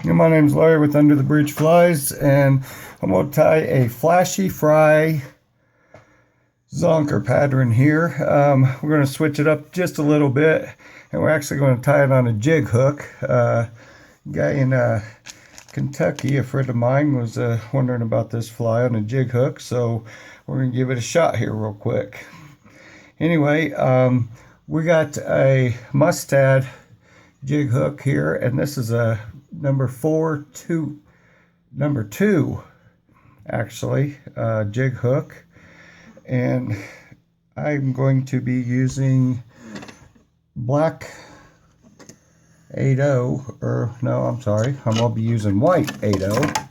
My name's Larry with Underthebridge Flies, and I'm going to tie a flashy fry Zonker pattern here. We're going to switch it up just a little bit, and we're actually going to tie it on a jig hook. Guy in Kentucky, a friend of mine, was wondering about this fly on a jig hook, so we're going to give it a shot here real quick. Anyway, we got a mustad jig hook here, and this is a number two actually, jig hook, and I'm going to be using black 80, or no, I'm sorry, I'm going to be using white 80. I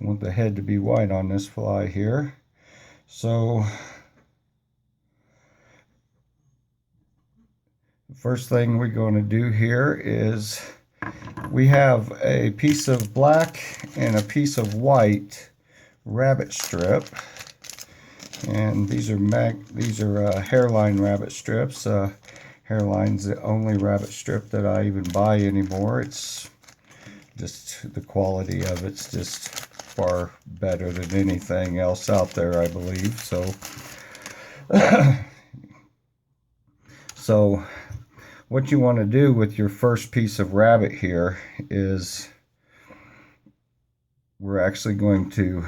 want the head to be white on this fly here. So the first thing we're going to do here is we have a piece of black and a piece of white rabbit strip, and these are hairline rabbit strips. Hairline's the only rabbit strip that I even buy anymore. It's just the quality of it's just far better than anything else out there, I believe. So what you want to do with your first piece of rabbit here is we're actually going to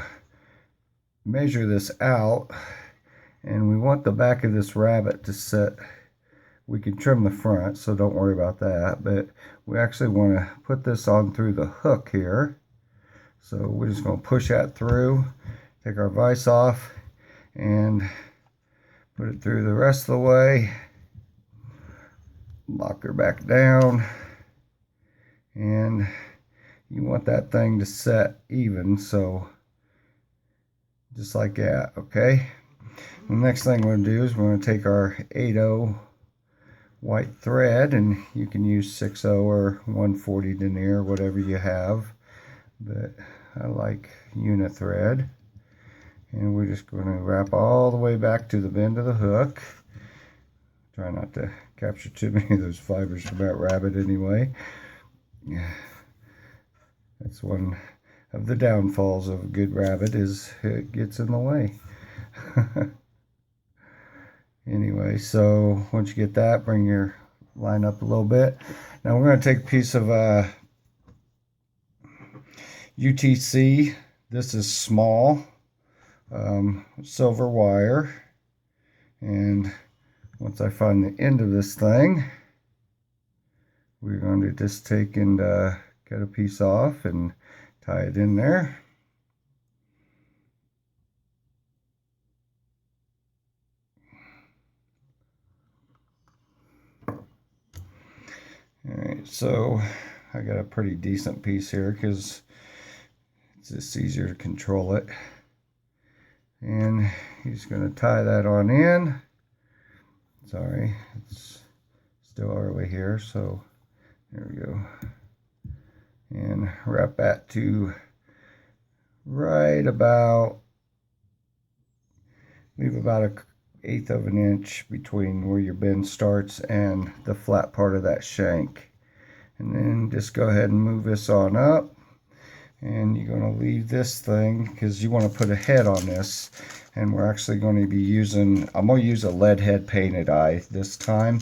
measure this out, and we want the back of this rabbit to set. We can trim the front, so don't worry about that, but we actually want to put this on through the hook here. So we're just going to push that through, take our vise off, and put it through the rest of the way. Lock her back down, and you want that thing to set even, so just like that. Okay, the next thing we're going to do is we're going to take our 80 white thread, and you can use 60 or 140 denier, whatever you have, but I like unit thread. And we're just going to wrap all the way back to the bend of the hook. Try not to capture too many of those fibers from that rabbit anyway. That's one of the downfalls of a good rabbit, is it gets in the way. Anyway, so once you get that, bring your line up a little bit. Now we're going to take a piece of UTC. This is small silver wire, and once I find the end of this thing, we're going to just take and cut a piece off and tie it in there. Alright, so I got a pretty decent piece here because it's just easier to control it. And he's going to tie that on in. Sorry, it's still early here, so there we go. And wrap that to right about, leave about an 1/8 of an inch between where your bend starts and the flat part of that shank. And then just go ahead and move this on up, and you're going to leave this thing because you want to put a head on this, and we're actually going to be using, I'm going to use a lead head painted eye this time.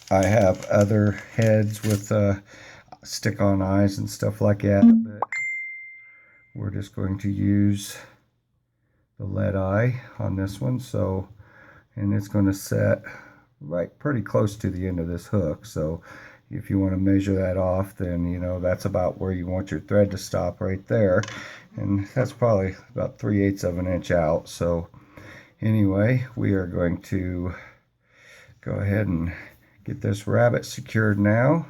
I have other heads with stick-on eyes and stuff like that, but we're just going to use the lead eye on this one. So, and it's going to set right pretty close to the end of this hook. So if you want to measure that off, then you know that's about where you want your thread to stop, right there, and that's probably about 3/8 of an inch out. So anyway, we are going to go ahead and get this rabbit secured now,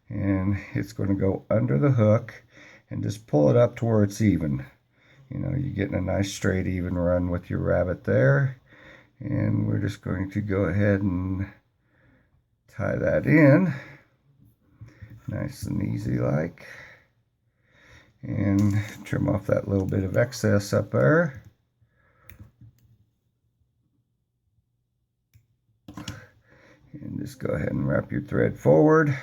and it's going to go under the hook, and just pull it up to where it's even. You know, you're getting a nice straight even run with your rabbit there. And we're just going to go ahead and tie that in nice and easy like, and trim off that little bit of excess up there. And just go ahead and wrap your thread forward,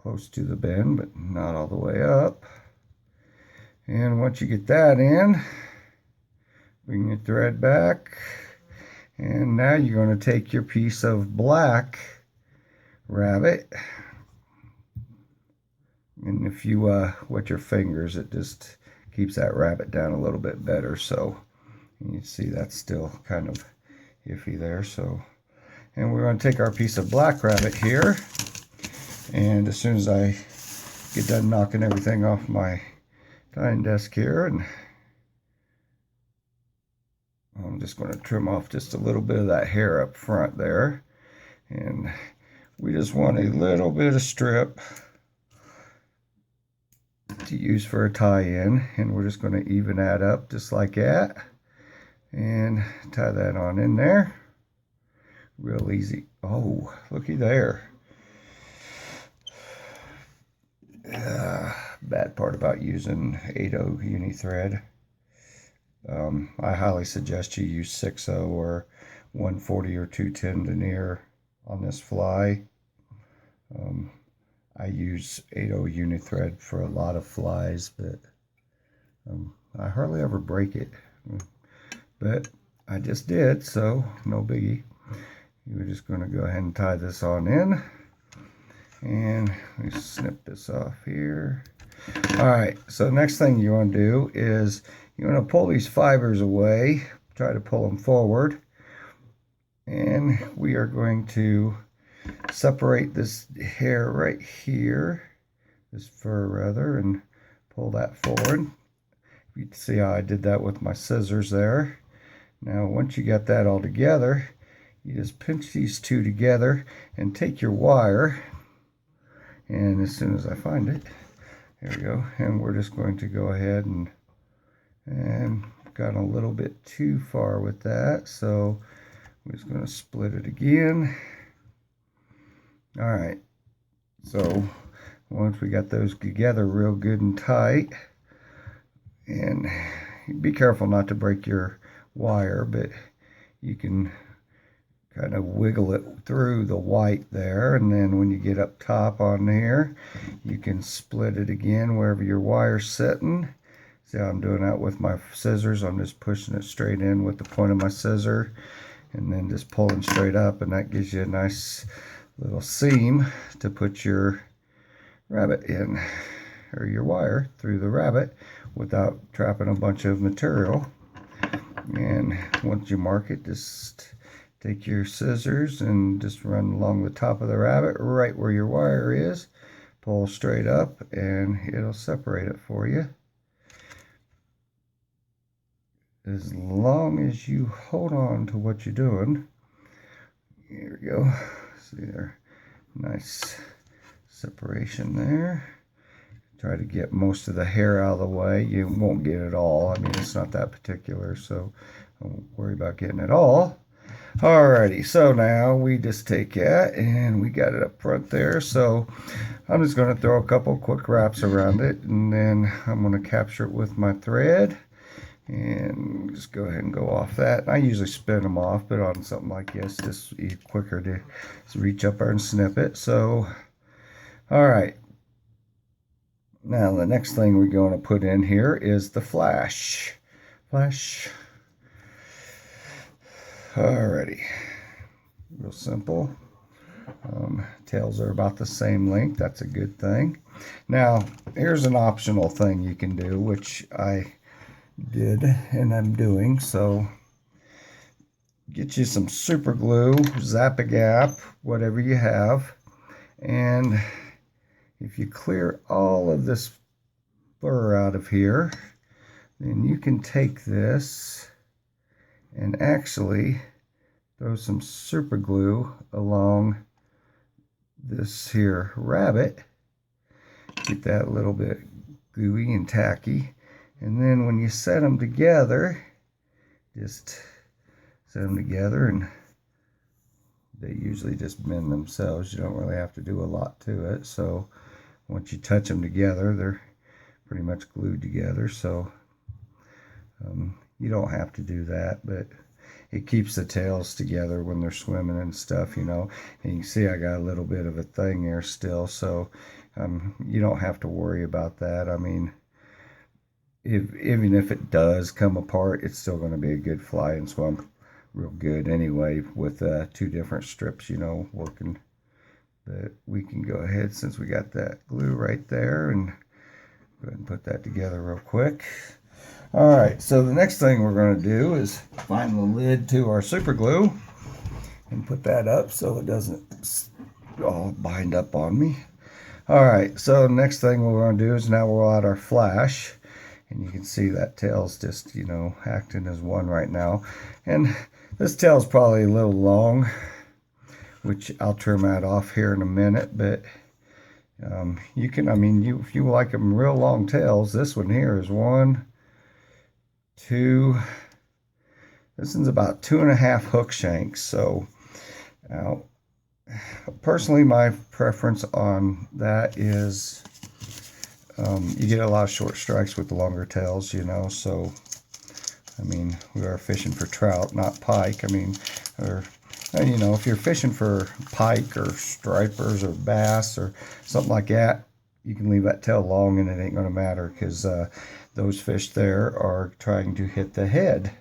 close to the bend, but not all the way up. And once you get that in, bring your thread back. And now you're going to take your piece of black rabbit, and if you wet your fingers, it just keeps that rabbit down a little bit better. So you see that's still kind of iffy there. So, and we're going to take our piece of black rabbit here, and as soon as I get done knocking everything off my dyeing desk here, and I'm just going to trim off just a little bit of that hair up front there. And we just want a little bit of strip to use for a tie-in. And we're just going to even that up just like that. And tie that on in there. Real easy. Oh, looky there. Bad part about using 8/0 uni thread. I highly suggest you use 6/0 or 140 or 210 denier on this fly. I use 8/0 uni thread for a lot of flies, but I hardly ever break it. But I just did, so no biggie. We're just going to go ahead and tie this on in. And we snip this off here. Alright, so next thing you want to do is you want to pull these fibers away. Try to pull them forward. And we are going to separate this hair right here, this fur rather, and pull that forward. You can see how I did that with my scissors there. Now once you got that all together, you just pinch these two together and take your wire, and as soon as I find it, there we go, and we're just going to go ahead and got a little bit too far with that, so we're just going to split it again. Alright, so once we got those together real good and tight, and be careful not to break your wire, but you can kind of wiggle it through the white there, and then when you get up top on here, you can split it again wherever your wire's sitting. See how I'm doing that with my scissors? I'm just pushing it straight in with the point of my scissor, and then just pulling straight up, and that gives you a nice little seam to put your rabbit in, or your wire through the rabbit without trapping a bunch of material. And once you mark it, just take your scissors and just run along the top of the rabbit right where your wire is, pull straight up, and it'll separate it for you. As long as you hold on to what you're doing. Here we go. See there, nice separation there. Try to get most of the hair out of the way. You won't get it all. I mean, it's not that particular, so don't worry about getting it all. Alrighty, so now we just take that and we got it up front there. So I'm just going to throw a couple quick wraps around it, and then I'm going to capture it with my thread and just go ahead and go off that. I usually spin them off, but on something like this, just quicker to reach up there and snip it. So, alright. Now the next thing we're going to put in here is the flash. Flash. Alrighty. Real simple. Tails are about the same length. That's a good thing. Now, here's an optional thing you can do, which I did and I'm doing. So, get you some super glue, Zap-A-Gap, whatever you have, and if you clear all of this fur out of here, then you can take this and actually throw some super glue along this here rabbit. Get that a little bit gooey and tacky. And then when you set them together, just set them together, and they usually just bend themselves. You don't really have to do a lot to it. So once you touch them together, they're pretty much glued together. So you don't have to do that, but it keeps the tails together when they're swimming and stuff, you know. And you can see I got a little bit of a thing there still, so you don't have to worry about that. I mean, even if it does come apart, it's still going to be a good fly and swim real good anyway with 2 different strips, you know, working. But we can go ahead, since we got that glue right there, and go ahead and put that together real quick. All right, so the next thing we're going to do is find the lid to our super glue and put that up so it doesn't all bind up on me. All right, so the next thing we're going to do is now we'll add our flash. And you can see that tail's just, you know, acting as one right now. And this tail's probably a little long, which I'll trim that off here in a minute. But you can, I mean, if you like them real long tails, this one here is 1, 2. This one's about 2.5 hook shanks. So now, personally, my preference on that is you get a lot of short strikes with the longer tails, you know. So, I mean, we are fishing for trout, not pike. I mean, or, you know, if you're fishing for pike or stripers or bass or something like that, you can leave that tail long and it ain't going to matter, because those fish there are trying to hit the head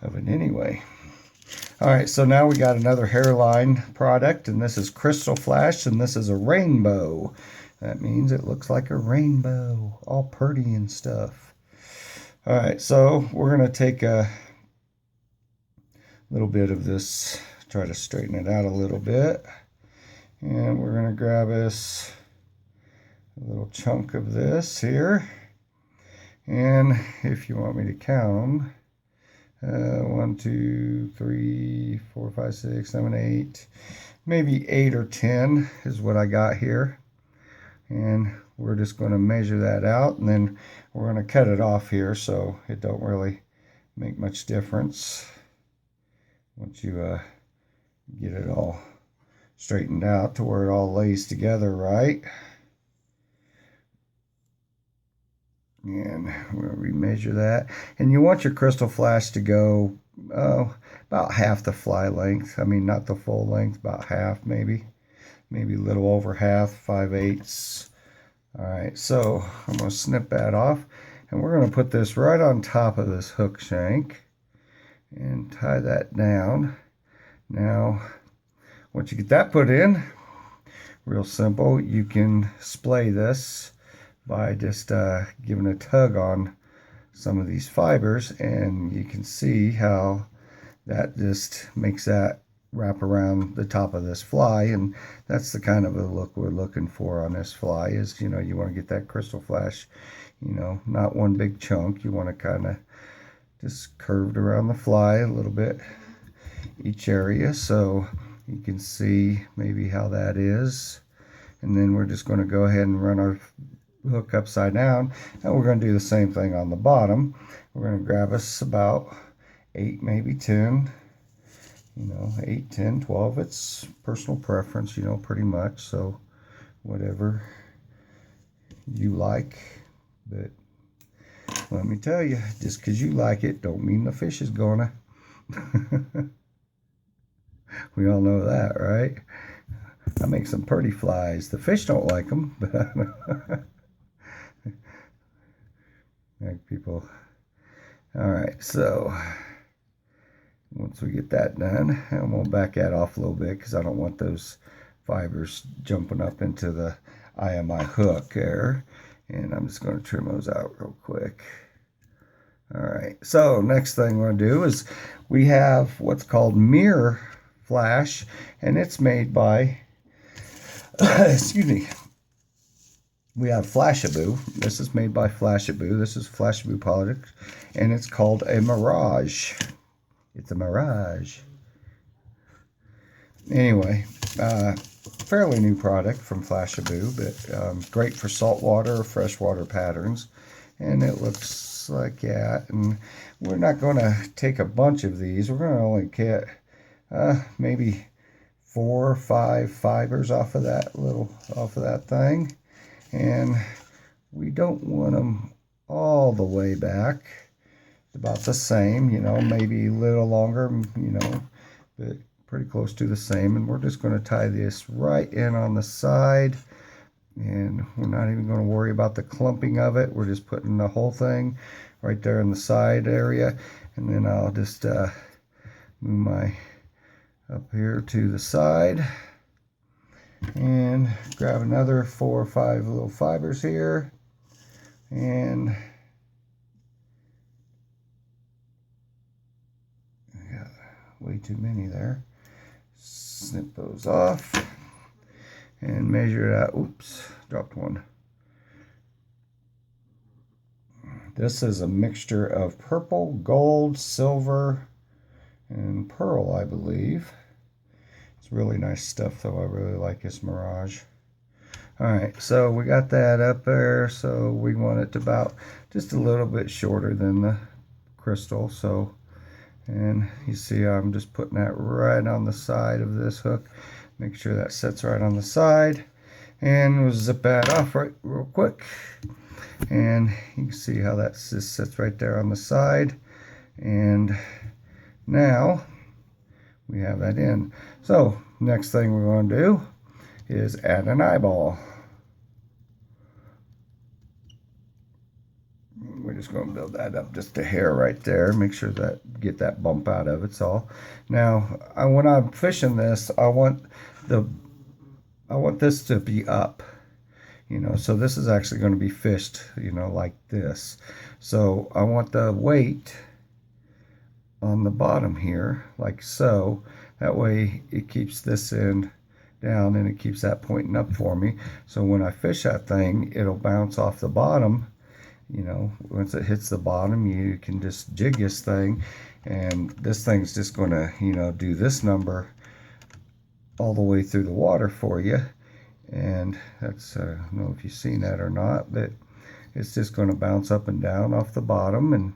of it anyway. All right, so now we got another hairline product, and this is Krystal Flash, and this is a rainbow. That means it looks like a rainbow, all pretty and stuff. All right, so we're going to take a little bit of this, try to straighten it out a little bit. And we're going to grab us a little chunk of this here. And if you want me to count them, 1, 2, 3, 4, 5, 6, 7, 8, maybe 8 or 10 is what I got here. And we're just going to measure that out, and then we're going to cut it off here so it don't really make much difference once you get it all straightened out to where it all lays together right. And we're going to remeasure that. And you want your Krystal Flash to go about half the fly length. I mean, not the full length, about half maybe. Maybe a little over half, 5/8. All right, so I'm going to snip that off, and we're going to put this right on top of this hook shank and tie that down. Now, once you get that put in, real simple, you can splay this by just giving a tug on some of these fibers, and you can see how that just makes that wrap around the top of this fly. And that's the kind of a look we're looking for on this fly, is, you know, you want to get that Krystal Flash, you know, not one big chunk. You want to kind of just curved around the fly a little bit each area, so you can see maybe how that is. And then we're just going to go ahead and run our hook upside down, and we're going to do the same thing on the bottom. We're going to grab us about 8, maybe 10, you know, 8, 10, 12. It's personal preference, you know, pretty much. So whatever you like. But let me tell you, just because you like it don't mean the fish is gonna. We all know that, right? I make some pretty flies. The fish don't like them, but like people. All right, so once we get that done, I'm going to back that off a little bit because I don't want those fibers jumping up into the eye of my hook there. And I'm just going to trim those out real quick. All right, so next thing we're going to do is we have what's called mirror flash, and it's made by, excuse me, we have Flashaboo. This is made by Flashaboo. This is Flashaboo product, and it's called a Mirage. It's a Mirage. Anyway, fairly new product from Flashaboo, but great for saltwater or freshwater patterns. And it looks like that. And we're not going to take a bunch of these. We're going to only get maybe 4 or 5 fibers off of that thing. And we don't want them all the way back. about the same, you know, maybe a little longer, you know, but pretty close to the same. And we're just going to tie this right in on the side. And we're not even going to worry about the clumping of it. We're just putting the whole thing right there in the side area. And then I'll just move my up here to the side and grab another 4 or 5 little fibers here. And I got way too many there. Snip those off and measure it out. Oops, dropped one. This is a mixture of purple, gold, silver, and pearl, I believe. It's really nice stuff, though. I really like this Mirage. Alright, so we got that up there, so we want it about just a little bit shorter than the Krystal. So, and you see I'm just putting that right on the side of this hook. Make sure that sits right on the side. And we'll zip that off right real quick. And you can see how that just sits right there on the side. And now we have that in. So next thing we're going to do is add an eyeball. We're just going to build that up just a hair right there. Make sure that get that bump out of it. All. Now, when I'm fishing this, I want this to be up. You know, so this is actually going to be fished, you know, like this. So I want the weight on the bottom here, like so. That way it keeps this end down and it keeps that pointing up for me. So when I fish that thing, it'll bounce off the bottom. You know, once it hits the bottom, you can just jig this thing, and this thing's just going to, you know, do this number all the way through the water for you. And that's, I don't know if you've seen that or not, but it's just going to bounce up and down off the bottom. And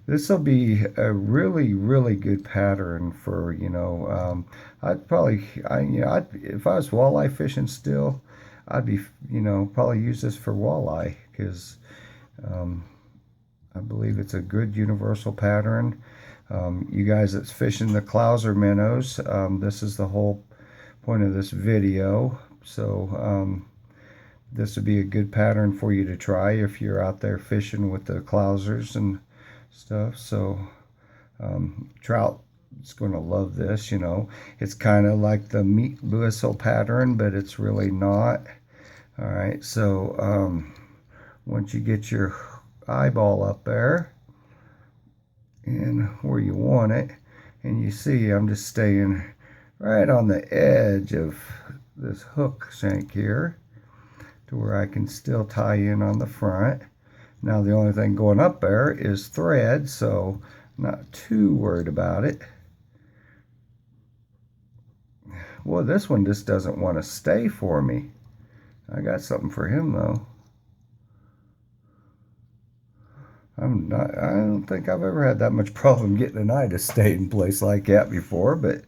this will be a really, really good pattern for, you know, I'd probably, if I was walleye fishing still, I'd be, you know, probably use this for walleye, because I believe it's a good universal pattern. You guys that's fishing the clouser minnows, this is the whole point of this video. So this would be a good pattern for you to try if you're out there fishing with the clousers and stuff. So trout is going to love this. You know, it's kind of like the meat whistle pattern, but it's really not. All right, so once you get your eyeball up there and where you want it, and you see I'm just staying right on the edge of this hook shank here to where I can still tie in on the front. Now the only thing going up there is thread, so I'm not too worried about it. Well, this one just doesn't want to stay for me. I got something for him though. I don't think I've ever had that much problem getting an eye to stay in place like that before, but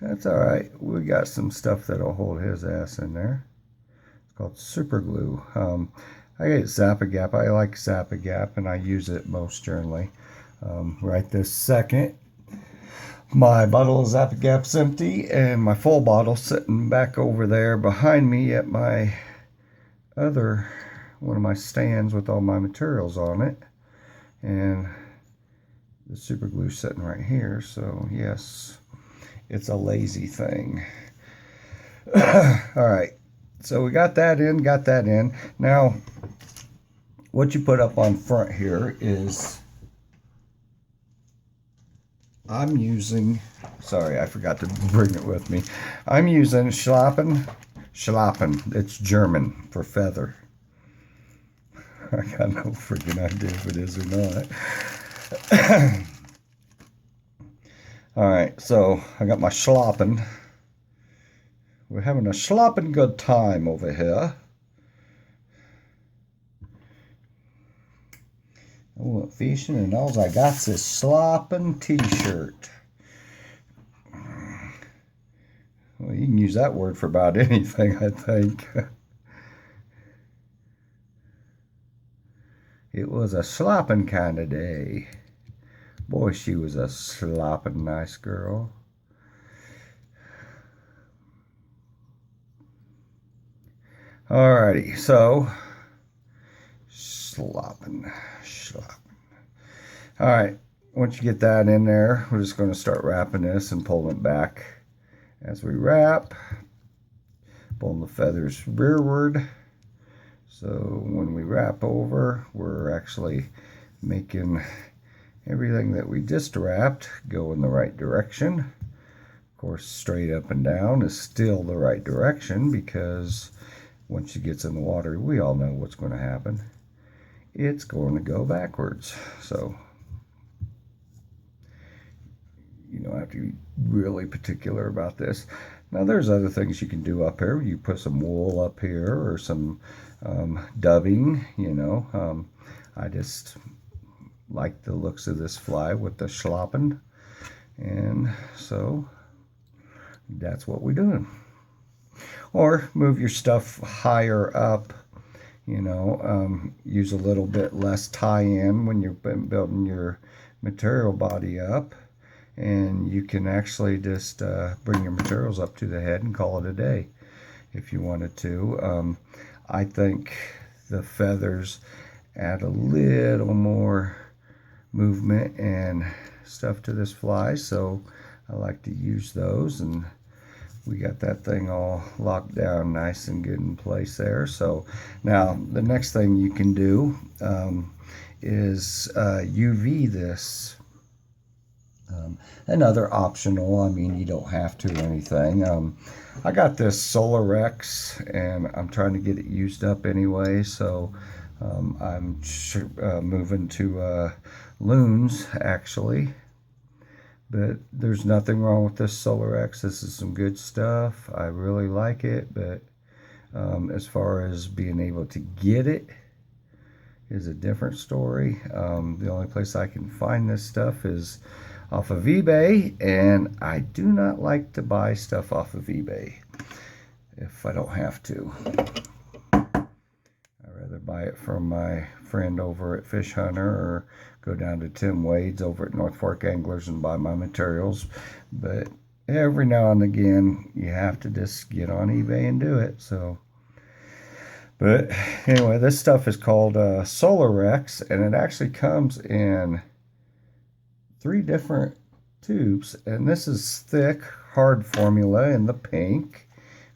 that's all right. We got some stuff that'll hold his ass in there. It's called super glue. I get Zap-A-Gap. I like Zap-A-Gap, and I use it most generally. Right this second, my bottle of Zap-A-Gap's empty, and my full bottle sitting back over there behind me at my other one of my stands with all my materials on it. And the super glue sitting right here. So yes, it's a lazy thing. All right, so we got that in. Now what you put up on front here is, I'm using, sorry, I forgot to bring it with me. I'm using Schlappen. It's German for feather. I got no freaking idea if it is or not. All right, so I got my Schlappen. We're having a Schlappen good time over here. I went fishing and all I got's this Schlappen t-shirt. Well, you can use that word for about anything, I think. It was a slopping kind of day. Boy, she was a slopping nice girl. Alrighty, so slopping. Alright, once you get that in there, we're just going to start wrapping this and pulling it back. As we wrap, pulling the feathers rearward. So when we wrap over, we're actually making everything that we just wrapped go in the right direction. Of course, straight up and down is still the right direction, because once it gets in the water, we all know what's going to happen. It's going to go backwards. So you don't have to be really particular about this. Now there's other things you can do up here. You put some wool up here or some dubbing, you know. I just like the looks of this fly with the schlappen, and so that's what we're doing. Or move your stuff higher up, you know, use a little bit less tie-in when you're building your material body up, and you can actually just bring your materials up to the head and call it a day if you wanted to. I think the feathers add a little more movement and stuff to this fly, so I like to use those, and we got that thing all locked down nice and good in place there. So now the next thing you can do is UV this. Another optional, I mean, you don't have to or anything. I got this Solar Rex and I'm trying to get it used up anyway, so I'm moving to loons actually. But there's nothing wrong with this Solar X. This is some good stuff. I really like it, but as far as being able to get it is a different story. The only place I can find this stuff is off of eBay, and I do not like to buy stuff off of eBay if I don't have to. I'd rather buy it from my friend over at Fish Hunter, or go down to Tim Wade's over at North Fork Anglers and buy my materials. But every now and again, you have to just get on eBay and do it. So, but anyway, this stuff is called Solar Rex, and it actually comes in 3 different tubes, and this is thick hard formula in the pink.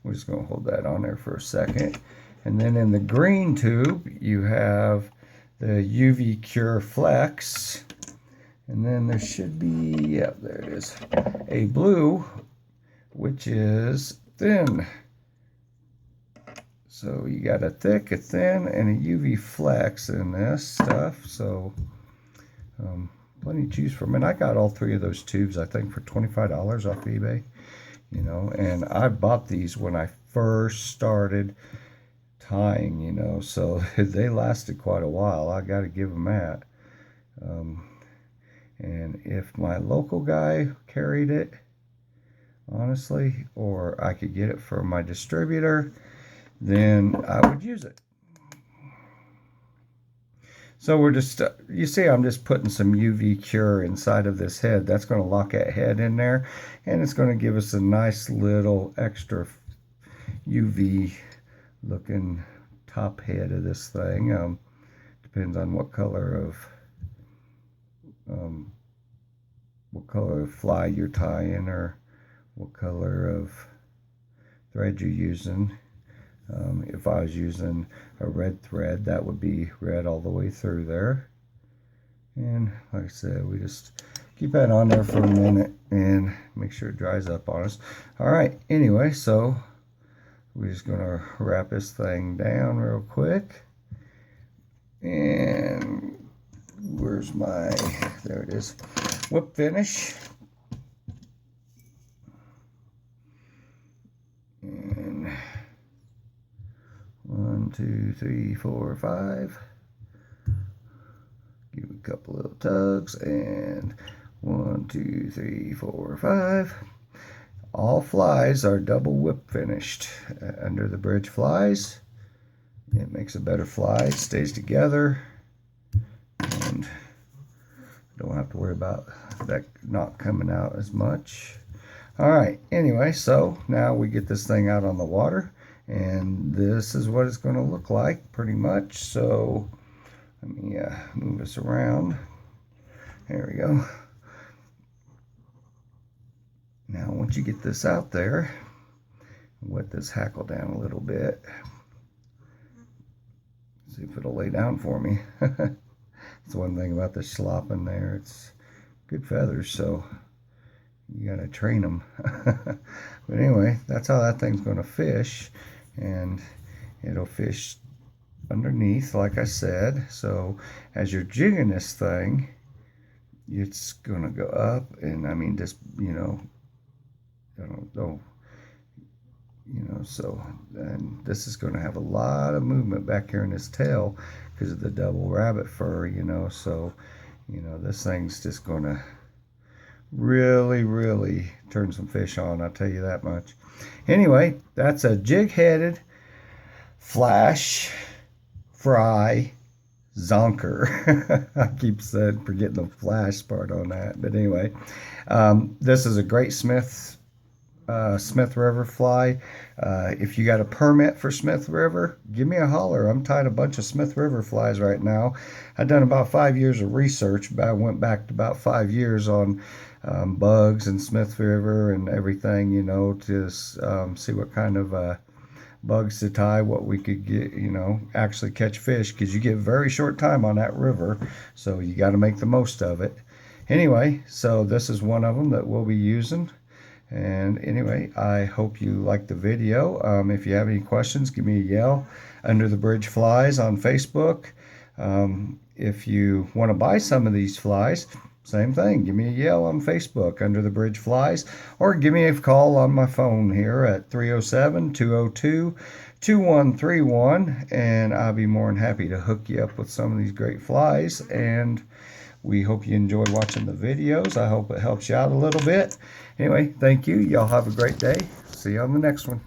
We're just going to hold that on there for a second. And then in the green tube you have the UV Cure Flex, and then there should be, yeah, there it is, a blue, which is thin. So you got a thick, a thin, and a UV Flex in this stuff. So plenty to choose from, and I got all 3 of those tubes, I think, for $25 off eBay, you know. And I bought these when I first started tying, you know, so they lasted quite a while. I got to give them that. And if my local guy carried it, honestly, or I could get it from my distributor, then I would use it. So we're just, you see, I'm just putting some UV Cure inside of this head. That's going to lock that head in there, and it's going to give us a nice little extra UV looking top head of this thing. Depends on what color of fly you're tying, or what color of thread you're using. If I was using a red thread, that would be red all the way through there. And like I said, we just keep that on there for a minute and make sure it dries up on us. Alright, anyway, so we're just going to wrap this thing down real quick. And where's my, there it is, whip finish. And 1, 2, 3, 4, 5. Give it a couple little tugs, and 1, 2, 3, 4, 5. All flies are double whip finished. Underthebridge flies. It makes a better fly. It stays together. And Don't have to worry about that not coming out as much. All right, anyway, so now we get this thing out on the water, and this is what it's going to look like pretty much. So let me move this around. There we go. Now once you get this out there, wet this hackle down a little bit. See if it'll lay down for me. That's one thing about the schlop in there. It's good feathers, so you gotta train them. But anyway, that's how that thing's gonna fish, and it'll fish underneath, like I said. So as you're jigging this thing, it's gonna go up, and I mean, just so, and this is going to have a lot of movement back here in his tail because of the double rabbit fur, so this thing's just going to really turn some fish on, I'll tell you that much. Anyway, that's a jig-headed flash fry zonker. I keep forgetting the flash part on that, but anyway, this is a great Smith River fly. If you got a permit for Smith River, give me a holler. I'm tying a bunch of Smith River flies right now. I've done about 5 years of research, but I went back to about 5 years on bugs and Smith River and everything, to see what kind of bugs to tie, what we could get, actually catch fish, because you get very short time on that river, so you got to make the most of it. Anyway, so this is one of them that we'll be using. And anyway, I hope you liked the video. If you have any questions, give me a yell. Underthebridge Flies on Facebook. If you want to buy some of these flies, same thing. Give me a yell on Facebook, Underthebridge Flies, or give me a call on my phone here at 307-202-2131, and I'll be more than happy to hook you up with some of these great flies. And we hope you enjoy watching the videos. I hope it helps you out a little bit. Anyway, thank you. Y'all have a great day. See you on the next one.